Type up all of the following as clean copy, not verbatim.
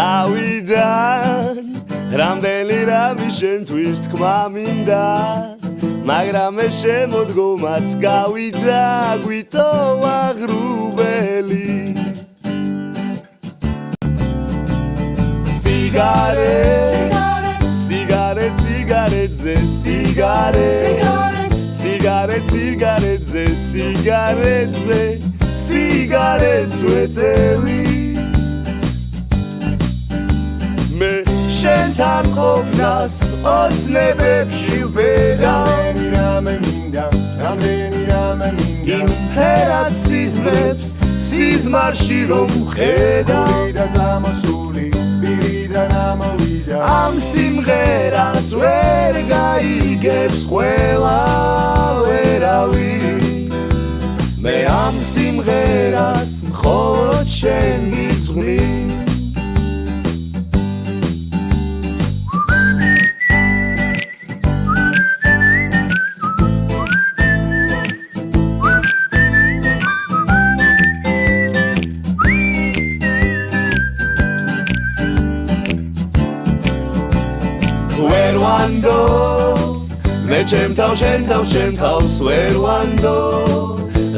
თავიდან რამდენი რამი შენთვის თქმა მინდა მაგრამ ეს შემოდგომაც გავიდა გვიტოვა ღრუბელი სიგარეტზე სიგარეტს ვეწევი მე შენთან ყოფნას ოცნებებში ვბედავ რამდენი რამე მინდა იმ ფერად სიზმრებს სიზმარში რომ ვხედავ და წამოსული პირიდან ამოვიდა ამ სიმღერას ვერ გაიგებს ყველა ვერავინ მე ამ სიმღერას მხოლოდ შენ გიძღვნი ვერ ვანდო მე ჩემ თავს ვერ ვანდო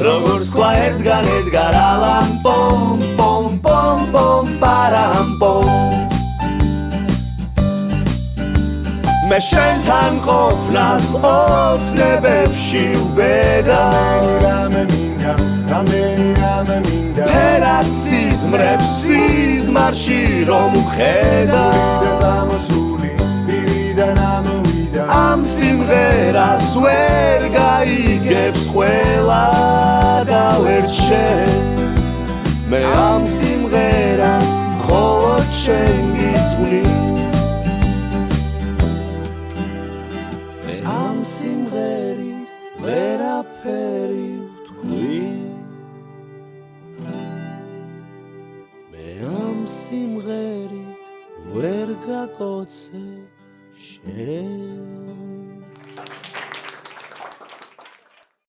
როგორც თქვა ერთგან ედგარ ალან პომ პომ პომ პომ პარამ პომ მე შენთან ყოფნას ოცნებებში ვბედავ რამდენი რამე მინდა ფერად სიზმრებს სიზმარში რომ ვხედავ და წამოსული პირიდან ამოვიდა ამ სიმღერას ვერ გაიგებს ყველა და ვერ შენ მე ამ სიმღერას მხოლოდ შენ გიძღვნი მე ამ სიმღერით ვერაფერი ვთქვი მე ამ სიმღერით ვერ გაკოცე შენ